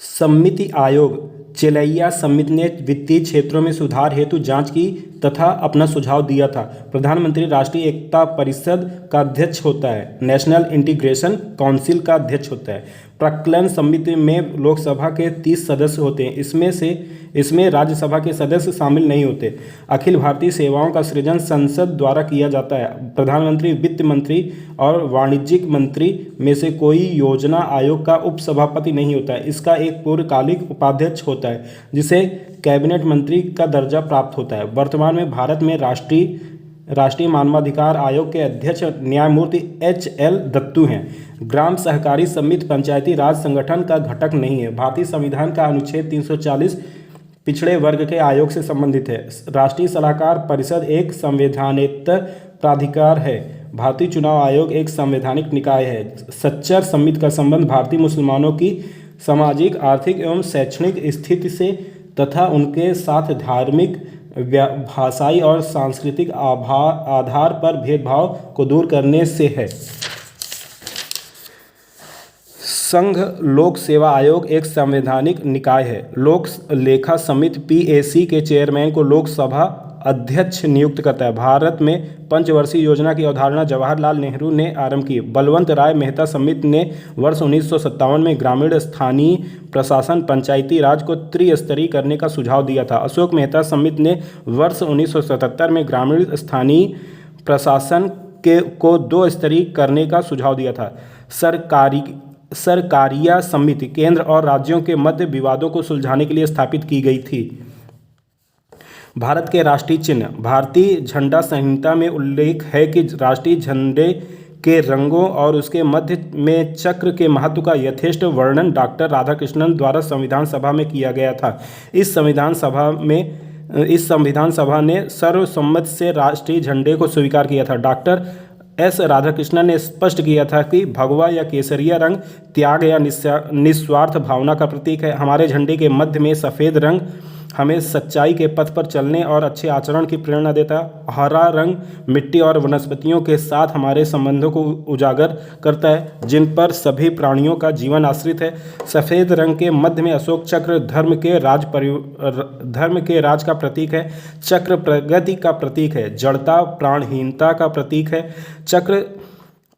समिति आयोग चेलैया समिति ने वित्तीय क्षेत्रों में सुधार हेतु जांच की तथा अपना सुझाव दिया था। प्रधानमंत्री राष्ट्रीय एकता परिषद का अध्यक्ष होता है। नेशनल इंटीग्रेशन काउंसिल का अध्यक्ष होता है। प्राक्कलन समिति में लोकसभा के 30 सदस्य होते हैं। इसमें राज्यसभा के सदस्य शामिल नहीं होते। अखिल भारतीय सेवाओं का सृजन संसद द्वारा किया जाता है। प्रधानमंत्री, वित्त मंत्री और वाणिज्यिक मंत्री में से कोई योजना आयोग का उपसभापति नहीं होता है। इसका एक पूर्णकालिक उपाध्यक्ष होता है जिसे कैबिनेट मंत्री का दर्जा प्राप्त होता है। वर्तमान में भारत में राष्ट्रीय मानवाधिकार आयोग के अध्यक्ष न्यायमूर्ति HL दत्तू हैं। ग्राम सहकारी समिति पंचायती राज संगठन का घटक नहीं है। भारतीय संविधान का अनुच्छेद 340 पिछड़े वर्ग के आयोग से संबंधित है। राष्ट्रीय सलाहकार परिषद एक संवैधानिक प्राधिकार है। भारतीय चुनाव आयोग एक संवैधानिक निकाय है। सच्चर समिति का संबंध भारतीय मुसलमानों की सामाजिक, आर्थिक एवं शैक्षणिक स्थिति से तथा उनके साथ धार्मिक, भाषाई और सांस्कृतिक आधार पर भेदभाव को दूर करने से है। संघ लोक सेवा आयोग एक संवैधानिक निकाय है। लोक लेखा समिति PAC के चेयरमैन को लोकसभा अध्यक्ष नियुक्त करता है। भारत में पंचवर्षीय योजना की अवधारणा जवाहरलाल नेहरू ने आरंभ की। बलवंत राय मेहता समिति ने वर्ष 1957 में ग्रामीण स्थानीय प्रशासन पंचायती राज को त्रिस्तरीय करने का सुझाव दिया था। अशोक मेहता समिति ने वर्ष 1977 में ग्रामीण स्थानीय प्रशासन को 2 स्तरीय करने का सुझाव दिया था। सरकारिया समिति केंद्र और राज्यों के मध्य विवादों को सुलझाने के लिए स्थापित की गई थी। भारत के राष्ट्रीय चिन्ह। भारतीय झंडा संहिता में उल्लेख है कि राष्ट्रीय झंडे के रंगों और उसके मध्य में चक्र के महत्व का यथेष्ट वर्णन डॉक्टर राधाकृष्णन द्वारा संविधान सभा में किया गया था। इस संविधान सभा ने सर्वसम्मति से राष्ट्रीय झंडे को स्वीकार किया था। Doctor S. राधाकृष्णन ने स्पष्ट किया था कि भगवा या केसरिया रंग त्याग या निस्वार्थ भावना का प्रतीक है। हमारे झंडे के मध्य में सफ़ेद रंग हमें सच्चाई के पथ पर चलने और अच्छे आचरण की प्रेरणा देता है। हरा रंग मिट्टी और वनस्पतियों के साथ हमारे संबंधों को उजागर करता है जिन पर सभी प्राणियों का जीवन आश्रित है। सफ़ेद रंग के मध्य में अशोक चक्र धर्म के राज का प्रतीक है। चक्र प्रगति का प्रतीक है। जड़ता प्राणहीनता का प्रतीक है। चक्र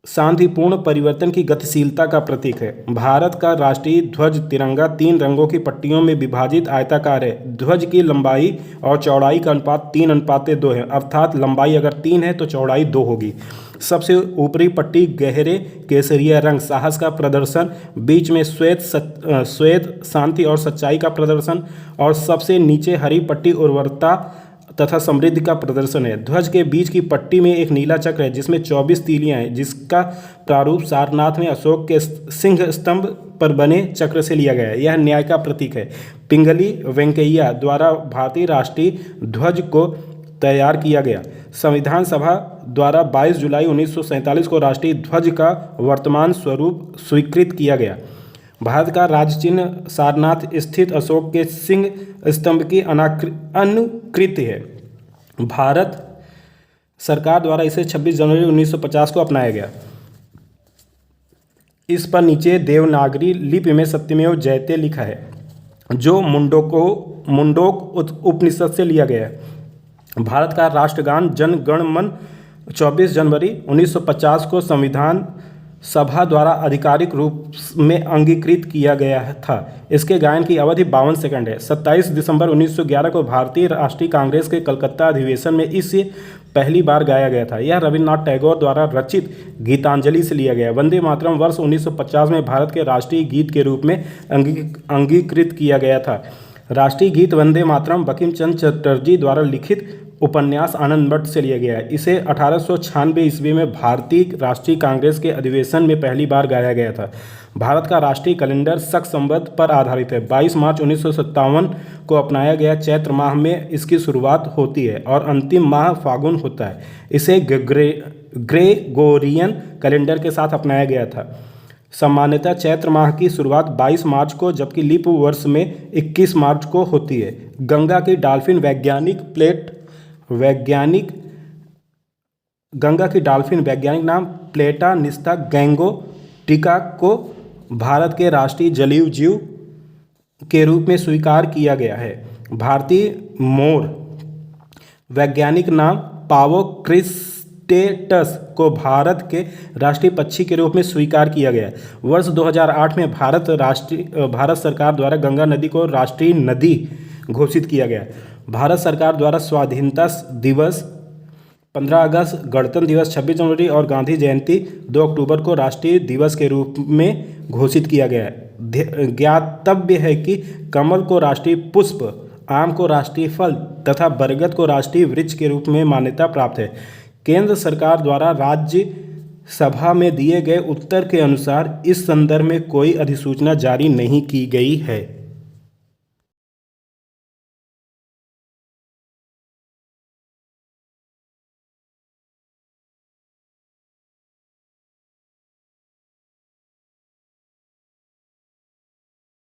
शांतिपूर्ण परिवर्तन की गतिशीलता का प्रतीक है। भारत का राष्ट्रीय ध्वज तिरंगा 3 रंगों की पट्टियों में विभाजित आयताकार है। ध्वज की लंबाई और चौड़ाई का अनुपात 3:2 है, अर्थात लंबाई अगर 3 है तो चौड़ाई 2 होगी। सबसे ऊपरी पट्टी गहरे केसरिया रंग साहस का प्रदर्शन, बीच में श्वेत शांति और सच्चाई का प्रदर्शन और सबसे नीचे हरी पट्टी उर्वरता तथा समृद्धि का प्रदर्शन है। ध्वज के बीच की पट्टी में एक नीला चक्र है जिसमें 24 तीलियां हैं, जिसका प्रारूप सारनाथ में अशोक के सिंह स्तंभ पर बने चक्र से लिया गया है। यह न्याय का प्रतीक है। पिंगली वेंकैया द्वारा भारतीय राष्ट्रीय ध्वज को तैयार किया गया। संविधान सभा द्वारा 22 जुलाई 1947 को राष्ट्रीय ध्वज का वर्तमान स्वरूप स्वीकृत किया गया। भारत का राज्य चिन्ह सारनाथ स्थित अशोक के सिंह स्तंभ की अनुकृति है। भारत सरकार द्वारा इसे 26 जनवरी 1950 को अपनाया गया। इस पर नीचे देवनागरी लिपि में सत्यमेव जयते लिखा है जो मुंडोक उपनिषद से लिया गया है। भारत का राष्ट्रगान जन गण मन 24 जनवरी 1950 को संविधान सभा द्वारा आधिकारिक रूप में अंगीकृत किया गया था। इसके गायन की अवधि 52 सेकंड है। 27 दिसंबर 1911 को भारतीय राष्ट्रीय कांग्रेस के कलकत्ता अधिवेशन में इसे पहली बार गाया गया था। यह रविन्द्रनाथ टैगोर द्वारा रचित गीतांजलि से लिया गया। वंदे मातरम वर्ष 1950 में भारत के राष्ट्रीय गीत के रूप में अंगीकृत किया गया था। राष्ट्रीय गीत वंदे मातरम बंकिम चंद्र चटर्जी द्वारा लिखित उपन्यास आनंद मठ से लिया गया है। इसे 1896 ईस्वी में भारतीय राष्ट्रीय कांग्रेस के अधिवेशन में पहली बार गाया गया था। भारत का राष्ट्रीय कैलेंडर शक संवत पर आधारित है। 22 मार्च 1957 को अपनाया गया। चैत्र माह में इसकी शुरुआत होती है और अंतिम माह फागुन होता है। इसे ग्रेगोरियन कैलेंडर के साथ अपनाया गया था। सामान्यतः चैत्र माह की शुरुआत 22 मार्च को जबकि लीप वर्ष में 21 मार्च को होती है। गंगा की डॉल्फिन वैज्ञानिक नाम प्लेटा निस्ता गैंगोटिका को भारत के राष्ट्रीय जलीय जीव के रूप में स्वीकार किया गया है। भारतीय मोर वैज्ञानिक नाम पावो क्रिस्टेटस को भारत के राष्ट्रीय पक्षी के रूप में स्वीकार किया गया। वर्ष 2008 में भारत सरकार द्वारा गंगा नदी को राष्ट्रीय नदी घोषित किया गया। भारत सरकार द्वारा स्वाधीनता दिवस 15 अगस्त, गणतंत्र दिवस 26 जनवरी और गांधी जयंती 2 अक्टूबर को राष्ट्रीय दिवस के रूप में घोषित किया गया है। ज्ञातव्य है कि कमल को राष्ट्रीय पुष्प, आम को राष्ट्रीय फल तथा बरगद को राष्ट्रीय वृक्ष के रूप में मान्यता प्राप्त है। केंद्र सरकार द्वारा राज्य सभा में दिए गए उत्तर के अनुसार इस संदर्भ में कोई अधिसूचना जारी नहीं की गई है।